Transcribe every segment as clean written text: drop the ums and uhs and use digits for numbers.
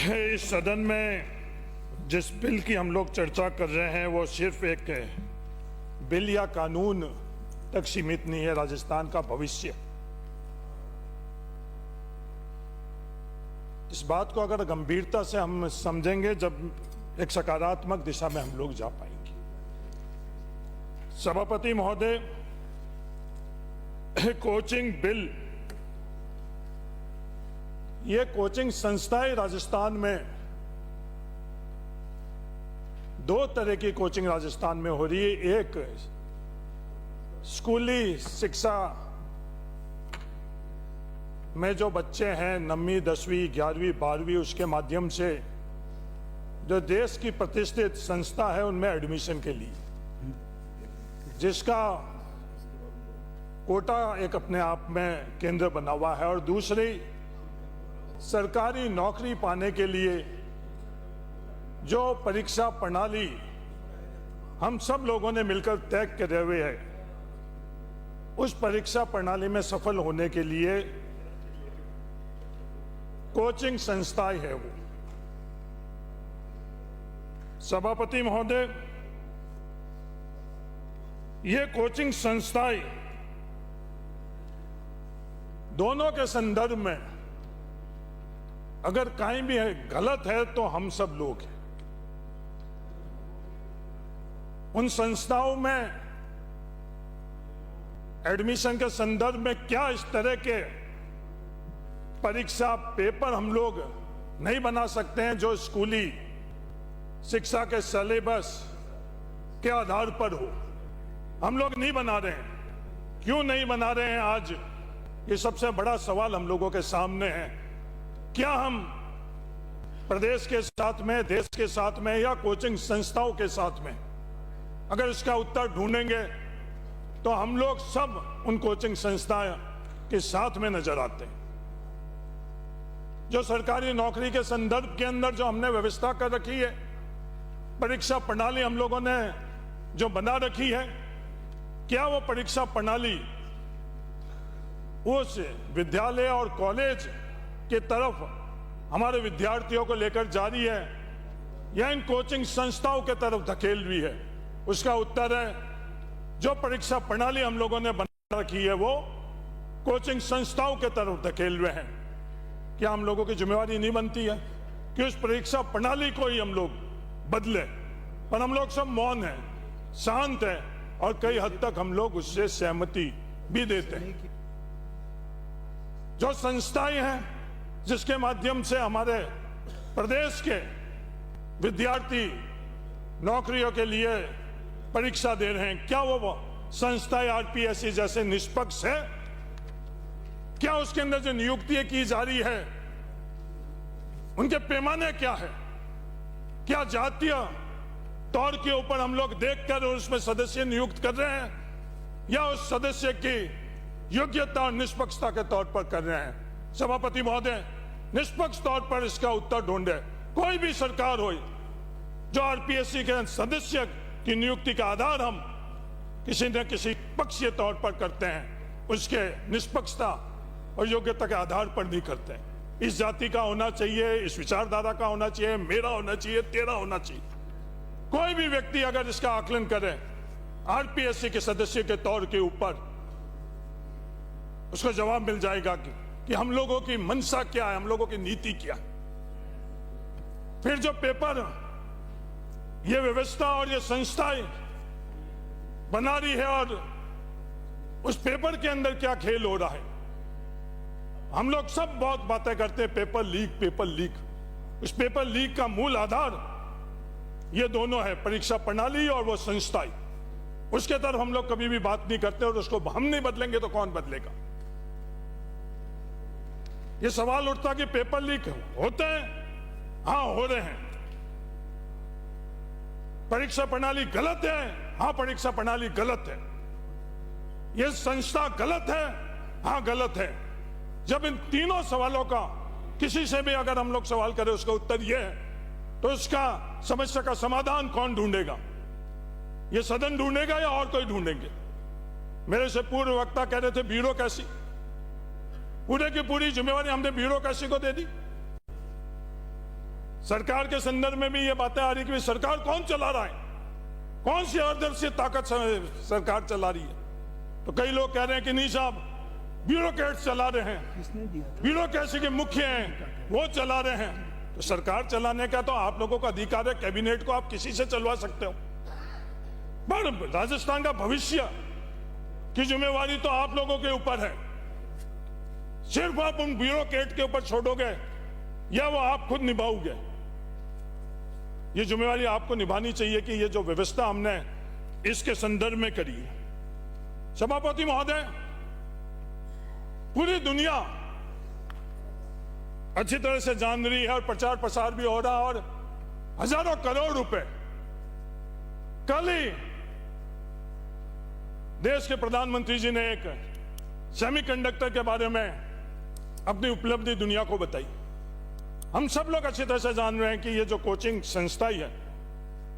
इस सदन में जिस बिल की हम लोग चर्चा कर रहे हैं वो सिर्फ एक बिल या कानून तक सीमित नहीं है, राजस्थान का भविष्य। इस बात को अगर गंभीरता से हम समझेंगे जब एक सकारात्मक दिशा में हम लोग जा पाएंगे। सभापति महोदय, कोचिंग बिल, ये कोचिंग संस्थाएं राजस्थान में, दो तरह की कोचिंग राजस्थान में हो रही है। एक स्कूली शिक्षा में जो बच्चे हैं 9वीं 10वीं 11वीं 12वीं, उसके माध्यम से जो देश की प्रतिष्ठित संस्था है उनमें एडमिशन के लिए, जिसका कोटा एक अपने आप में केंद्र बना हुआ है, और दूसरी सरकारी नौकरी पाने के लिए जो परीक्षा प्रणाली हम सब लोगों ने मिलकर तय करे हुए है, उस परीक्षा प्रणाली में सफल होने के लिए कोचिंग संस्थाएं है वो। सभापति महोदय, ये कोचिंग संस्थाएं दोनों के संदर्भ में अगर कहीं भी गलत है तो हम सब लोग हैं। उन संस्थाओं में एडमिशन के संदर्भ में क्या इस तरह के परीक्षा पेपर हम लोग नहीं बना सकते हैं जो स्कूली शिक्षा के सिलेबस के आधार पर हो? हम लोग नहीं बना रहे हैं। क्यों नहीं बना रहे हैं? आज ये सबसे बड़ा सवाल हम लोगों के सामने है। क्या हम प्रदेश के साथ में, देश के साथ में, या कोचिंग संस्थाओं के साथ में? अगर इसका उत्तर ढूंढेंगे तो हम लोग सब उन कोचिंग संस्थाओं के साथ में नजर आते हैं। जो सरकारी नौकरी के संदर्भ के अंदर जो हमने व्यवस्था कर रखी है, परीक्षा प्रणाली हम लोगों ने जो बना रखी है, क्या वो परीक्षा प्रणाली उस विद्यालय और कॉलेज के तरफ हमारे विद्यार्थियों को लेकर जा रही है या इन कोचिंग संस्थाओं के तरफ धकेल रही है? उसका उत्तर है, जो परीक्षा प्रणाली हम लोगों ने बना रखी है वो कोचिंग संस्थाओं के तरफ धकेल रहे हैं। क्या हम लोगों की जिम्मेवारी नहीं बनती है कि उस परीक्षा प्रणाली को ही हम लोग बदले? पर हम लोग सब मौन हैं, शांत हैं, और कई हद तक हम लोग उससे सहमति भी देते हैं। जो संस्थाएं हैं जिसके माध्यम से हमारे प्रदेश के विद्यार्थी नौकरियों के लिए परीक्षा दे रहे हैं, क्या वो संस्थाएं आरपीएससी जैसे निष्पक्ष है? क्या उसके अंदर जो नियुक्ति की जा रही है उनके पैमाने क्या है? क्या जातीय तौर के ऊपर हम लोग देखकर उसमें सदस्य नियुक्त कर रहे हैं, या उस सदस्य की योग्यता और निष्पक्षता के तौर पर कर रहे हैं? सभापति महोदय, निष्पक्ष तौर पर इसका उत्तर ढूंढे। कोई भी सरकार हो, जो आरपीएससी के सदस्य की नियुक्ति का आधार हम किसी न किसी पक्षीय तौर पर करते हैं, उसके निष्पक्षता और योग्यता के आधार पर नहीं करते हैं। इस जाति का होना चाहिए, इस विचारधारा का होना चाहिए, मेरा होना चाहिए, तेरा होना चाहिए। कोई भी व्यक्ति अगर इसका आकलन करे आरपीएससी के सदस्य के तौर के ऊपर, उसको जवाब मिल जाएगा कि हम लोगों की मंशा क्या है, हम लोगों की नीति क्या है। फिर जो पेपर ये व्यवस्था और ये संस्थाएं बना रही है, और उस पेपर के अंदर क्या खेल हो रहा है? हम लोग सब बहुत बातें करते हैं, पेपर लीक, पेपर लीक। उस पेपर लीक का मूल आधार ये दोनों है, परीक्षा प्रणाली और वो संस्थाएं। उसके तरफ हम लोग कभी भी बात नहीं करते, और उसको हम नहीं बदलेंगे तो कौन बदलेगा? ये सवाल उठता कि पेपर लीक होते हैं? हाँ, हो रहे हैं। परीक्षा प्रणाली गलत है? हाँ, परीक्षा प्रणाली गलत है। ये संस्था गलत है? हाँ, गलत है। जब इन तीनों सवालों का किसी से भी अगर हम लोग सवाल करें उसका उत्तर यह है, तो उसका समस्या का समाधान कौन ढूंढेगा? ये सदन ढूंढेगा या और कोई ढूंढेंगे? मेरे से पूर्व वक्ता कह रहे थे ब्यूरोक्रेसी, पूरे की पूरी जिम्मेवारी हमने ब्यूरोक्रेसी को दे दी। सरकार के संदर्भ में भी ये बातें आ रही कि सरकार कौन चला रहा है, कौन सी आदर्शी ताकत सरकार चला रही है। तो कई लोग कह रहे हैं कि नहीं साहब, ब्यूरोक्रेट्स चला रहे हैं, ब्यूरोक्रेसी के मुख्य हैं वो चला रहे हैं। तो सरकार चलाने का तो आप लोगों का अधिकार है, कैबिनेट को आप किसी से चलवा सकते हो, पर राजस्थान का भविष्य की जिम्मेवारी तो आप लोगों के ऊपर है। सिर्फ आप उन ब्यूरोक्रेट के ऊपर छोड़ोगे या वो आप खुद निभाओगे? ये जिम्मेवारी आपको निभानी चाहिए कि ये जो व्यवस्था हमने इसके संदर्भ में करी है। सभापति महोदय, पूरी दुनिया अच्छी तरह से जान रही है और प्रचार प्रसार भी हो रहा, और हजारों करोड़ रुपए कल ही देश के प्रधानमंत्री जी ने एक सेमीकंडक्टर के बारे में अपनी उपलब्धि दुनिया को बताई। हम सब लोग अच्छी तरह से जान रहे हैं कि ये जो कोचिंग संस्था ही है,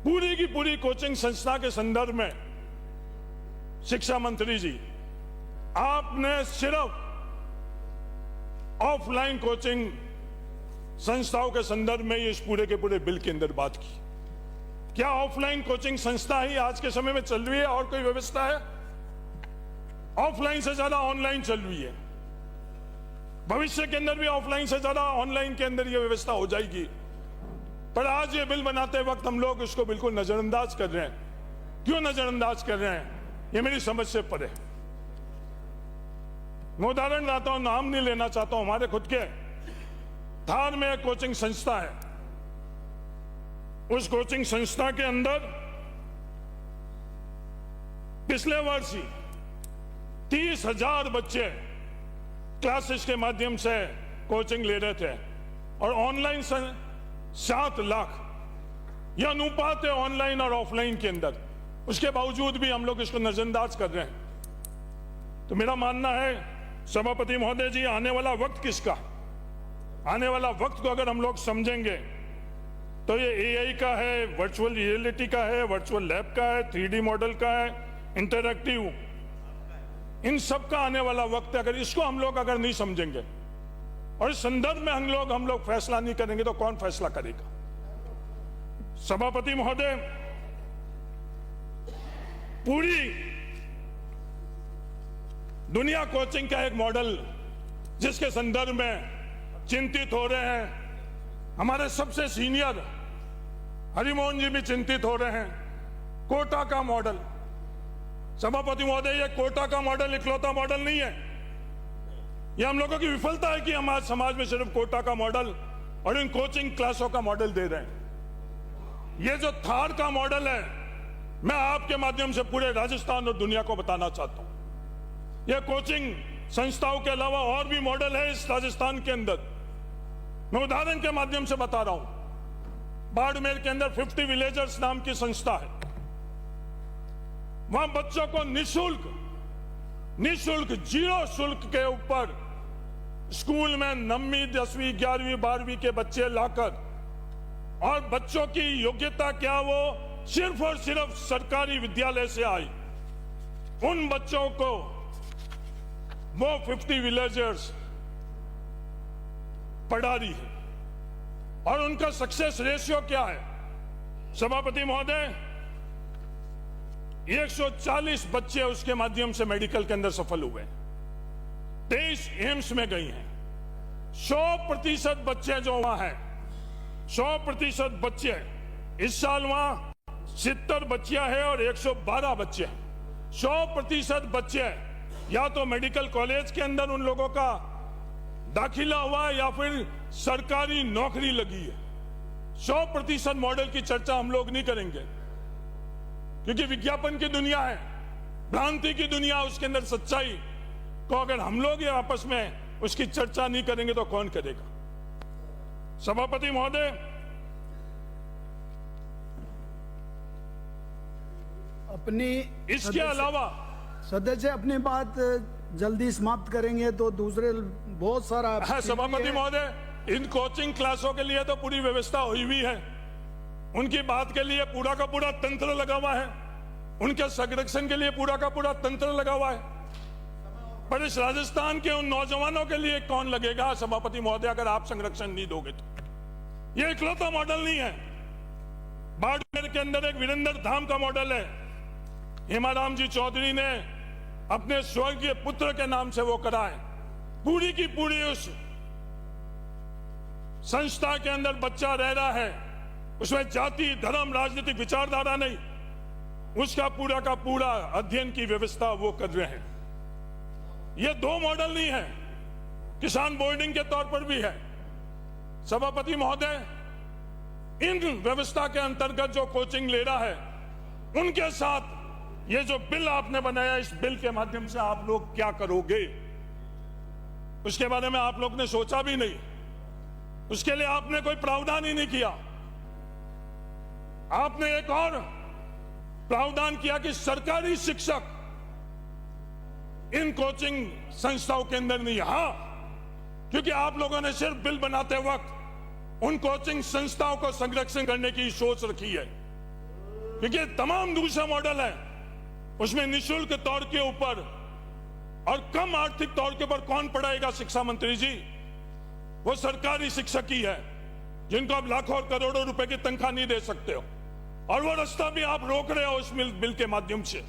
पूरी की पूरी कोचिंग संस्था के संदर्भ में शिक्षा मंत्री जी, आपने सिर्फ ऑफलाइन कोचिंग संस्थाओं के संदर्भ में इस पूरे के पूरे बिल के अंदर बात की। क्या ऑफलाइन कोचिंग संस्था ही आज के समय में चल रही है और कोई व्यवस्था है? ऑफलाइन से ज्यादा ऑनलाइन चल रही है। भविष्य के अंदर भी ऑफलाइन से ज्यादा ऑनलाइन के अंदर ये व्यवस्था हो जाएगी। पर आज ये बिल बनाते वक्त हम लोग इसको बिल्कुल नजरअंदाज कर रहे हैं। क्यों नजरअंदाज कर रहे हैं, ये मेरी समझ से परे। मैं उदाहरण लाता हूं, नाम नहीं लेना चाहता हूं। हमारे खुद के धार में एक कोचिंग संस्था है। उस कोचिंग संस्था के अंदर पिछले वर्ष ही 30,000 बच्चे क्लासेस के माध्यम से कोचिंग ले रहे थे, और ऑनलाइन 7 लाख। यह अनुपात है ऑनलाइन और ऑफलाइन के अंदर। उसके बावजूद भी हम लोग इसको नजरअंदाज कर रहे हैं। तो मेरा मानना है सभापति महोदय जी, आने वाला वक्त किसका? आने वाला वक्त को अगर हम लोग समझेंगे तो ये एआई का है, वर्चुअल रियलिटी का है, वर्चुअल लैब का है, 3D मॉडल का है, इंटरैक्टिव, इन सब का आने वाला वक्त है। अगर इसको हम लोग अगर नहीं समझेंगे और इस संदर्भ में हम लोग फैसला नहीं करेंगे तो कौन फैसला करेगा? सभापति महोदय, पूरी दुनिया कोचिंग का एक मॉडल जिसके संदर्भ में चिंतित हो रहे हैं, हमारे सबसे सीनियर हरिमोहन जी भी चिंतित हो रहे हैं, कोटा का मॉडल। सभापति महोदय, ये कोटा का मॉडल इकलौता मॉडल नहीं है। ये हम लोगों की विफलता है कि हम आज समाज में सिर्फ कोटा का मॉडल और इन कोचिंग क्लासों का मॉडल दे रहे हैं। ये जो थार का मॉडल है, मैं आपके माध्यम से पूरे राजस्थान और दुनिया को बताना चाहता हूं। यह कोचिंग संस्थाओं के अलावा और भी मॉडल है इस राजस्थान के अंदर। मैं उदाहरण के माध्यम से बता रहा हूं। बाड़मेर के अंदर 50 विलेजर्स नाम की संस्था है। वहां बच्चों को निशुल्क 0 शुल्क के ऊपर स्कूल में 9वीं 10वीं 11वीं 12वीं के बच्चे लाकर, और बच्चों की योग्यता क्या, वो सिर्फ और सिर्फ सरकारी विद्यालय से आई। उन बच्चों को वो 50 विलेजर्स पढ़ा रही है, और उनका सक्सेस रेशियो क्या है? सभापति महोदय, 140 बच्चे उसके माध्यम से मेडिकल के अंदर सफल हुए, 23 एम्स में गई हैं। 100% बच्चे जो वहां हैं, 100% बच्चे, इस साल वहां 70 बच्चियां हैं और 112 बच्चे हैं। 100% बच्चे या तो मेडिकल कॉलेज के अंदर उन लोगों का दाखिला हुआ है या फिर सरकारी नौकरी लगी है। 100% मॉडल की चर्चा हम लोग नहीं करेंगे, क्योंकि विज्ञापन की दुनिया है, भ्रांति की दुनिया, उसके अंदर सच्चाई को अगर हम लोग ये आपस में उसकी चर्चा नहीं करेंगे तो कौन करेगा? सभापति महोदय, अपनी इसके अलावा सदस्य अपनी बात जल्दी समाप्त करेंगे तो दूसरे बहुत सारा है। सभापति महोदय, इन कोचिंग क्लासों के लिए तो पूरी व्यवस्था हुई हुई है, उनकी बात के लिए पूरा का पूरा तंत्र लगा हुआ है, उनके संरक्षण के लिए पूरा का पूरा तंत्र लगा हुआ है। पर इस राजस्थान के उन नौजवानों के लिए कौन लगेगा? सभापति महोदय, अगर आप संरक्षण नहीं दोगे तो ये इकलौता मॉडल नहीं है। बाड़मेर के अंदर एक वीरेंद्र धाम का मॉडल है। हेमाराम जी चौधरी ने अपने स्वर्गीय पुत्र के नाम से वो करा है। पूरी की पूरी उस संस्था के अंदर बच्चा रह रहा है, उसमें जाति धर्म राजनीतिक विचारधारा नहीं, उसका पूरा का पूरा अध्ययन की व्यवस्था वो कर रहे हैं। ये दो मॉडल नहीं है, किसान बोर्डिंग के तौर पर भी है। सभापति महोदय, इन व्यवस्था के अंतर्गत जो कोचिंग ले रहा है, उनके साथ ये जो बिल आपने बनाया, इस बिल के माध्यम से आप लोग क्या करोगे, उसके बारे में आप लोग ने सोचा भी नहीं। उसके लिए आपने कोई प्रावधान ही नहीं किया। आपने एक और प्रावधान किया कि सरकारी शिक्षक इन कोचिंग संस्थाओं के अंदर नहीं। हां, क्योंकि आप लोगों ने सिर्फ बिल बनाते वक्त उन कोचिंग संस्थाओं को संरक्षण करने की सोच रखी है, क्योंकि तमाम दूसरा मॉडल है, उसमें निःशुल्क तौर के ऊपर और कम आर्थिक तौर के ऊपर कौन पढ़ाएगा? शिक्षा मंत्री जी, वो सरकारी शिक्षक ही है, जिनको आप लाखों और करोड़ों रुपए की तनख्वाह नहीं दे सकते हो, और वो रास्ता भी आप रोक रहे हो इस बिल के माध्यम से।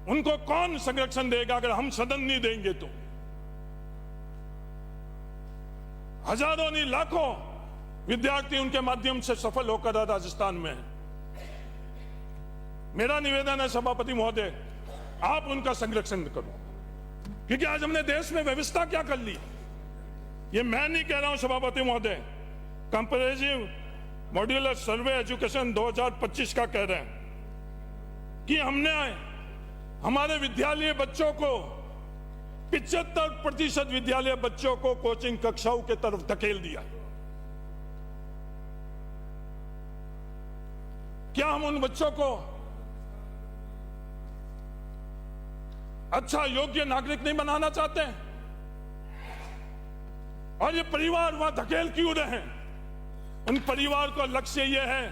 उनको कौन संरक्षण देगा अगर हम सदन नहीं देंगे तो? हजारों नहीं लाखों विद्यार्थी उनके माध्यम से सफल होकर राजस्थान में है। मेरा निवेदन है सभापति महोदय, आप उनका संरक्षण करो, क्योंकि आज हमने देश में व्यवस्था क्या कर ली। ये मैं नहीं कह रहा हूं सभापति महोदय, कंपैरेटिव मॉड्यूलर सर्वे एजुकेशन 2025 का कह रहे हैं कि हमने हमारे विद्यालय बच्चों को 75% विद्यालय बच्चों को कोचिंग कक्षाओं के तरफ धकेल दिया। क्या हम उन बच्चों को अच्छा योग्य नागरिक नहीं बनाना चाहते हैं? और ये परिवार वहां धकेल क्यों रहे हैं? उन परिवार को लक्ष्य यह है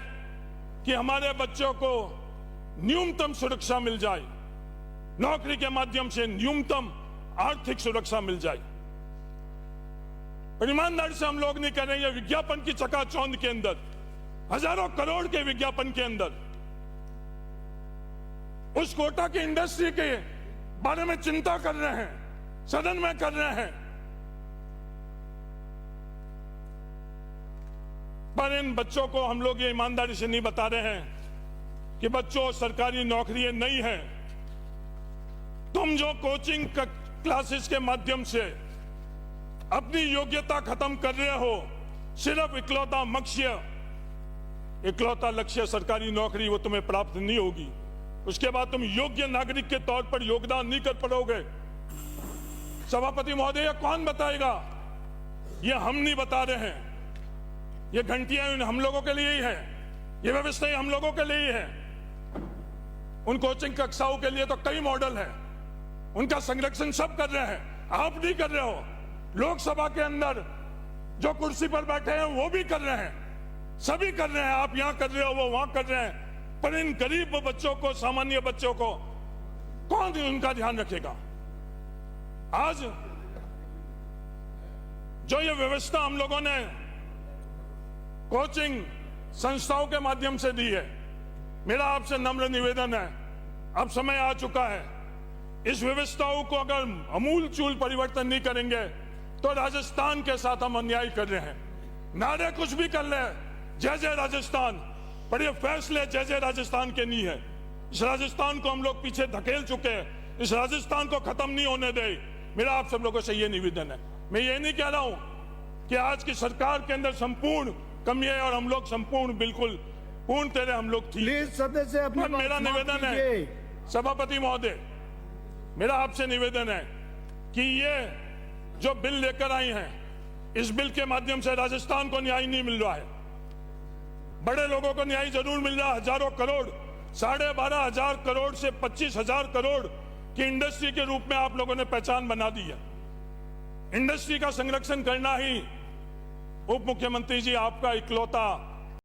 कि हमारे बच्चों को न्यूनतम सुरक्षा मिल जाए, नौकरी के माध्यम से न्यूनतम आर्थिक सुरक्षा मिल जाए। ईमानदारी से हम लोग नहीं कर रहे हैं। विज्ञापन की चकाचौंध के अंदर, हजारों करोड़ के विज्ञापन के अंदर, उस कोटा की इंडस्ट्री के बारे में चिंता कर रहे हैं, सदन में कर रहे हैं, पर इन बच्चों को हम लोग ये ईमानदारी से नहीं बता रहे हैं कि बच्चों सरकारी नौकरी नहीं है। तुम जो कोचिंग क्लासेस के माध्यम से अपनी योग्यता खत्म कर रहे हो, सिर्फ इकलौता लक्ष्य सरकारी नौकरी, वो तुम्हें प्राप्त नहीं होगी। उसके बाद तुम योग्य नागरिक के तौर पर योगदान नहीं कर पाओगे। सभापति महोदय, कौन बताएगा? ये हम नहीं बता रहे हैं। ये घंटियां हम लोगों के लिए ही है, ये व्यवस्था हम लोगों के लिए ही है। उन कोचिंग कक्षाओं के लिए तो कई मॉडल है, उनका संरक्षण सब कर रहे हैं। आप नहीं कर रहे हो। लोकसभा के अंदर जो कुर्सी पर बैठे हैं वो भी कर रहे हैं, सभी कर रहे हैं। आप यहां कर रहे हो, वो वहां कर रहे हैं, पर इन गरीब बच्चों को, सामान्य बच्चों को कौन उनका ध्यान रखेगा? आज जो ये व्यवस्था हम लोगों ने कोचिंग संस्थाओं के माध्यम से दी है, मेरा आपसे नम्र निवेदन है, अब समय आ चुका है। इस व्यवस्थाओं को अगर अमूलचूल परिवर्तन नहीं करेंगे तो राजस्थान के साथ हम अन्याय कर रहे हैं। नारे कुछ भी कर ले, जय जय राजस्थान, पर ये फैसले जय जय राजस्थान के नहीं है। इस राजस्थान को हम लोग पीछे धकेल चुके हैं। इस राजस्थान को खत्म नहीं होने दे। मेरा आप सब लोगों से ये निवेदन है। मैं ये नहीं कह रहा हूं कि आज की सरकार के अंदर संपूर्ण कमियां है और हम लोग संपूर्ण बिल्कुल पूर्ण तरह हम लोग ठीक। प्लीज सदस्य अपनी बात मेरा निवेदन है सभापति महोदय, मेरा आपसे निवेदन है कि ये जो बिल लेकर आई हैं, इस बिल के माध्यम से राजस्थान को न्याय नहीं मिल रहा है। बड़े लोगों को न्याय जरूर मिल रहा है। हजारों करोड़, 12,500 करोड़ से 25,000 करोड़ की इंडस्ट्री के रूप में आप लोगों ने पहचान बना दी है। इंडस्ट्री का संरक्षण करना ही उप मुख्यमंत्री जी आपका इकलौता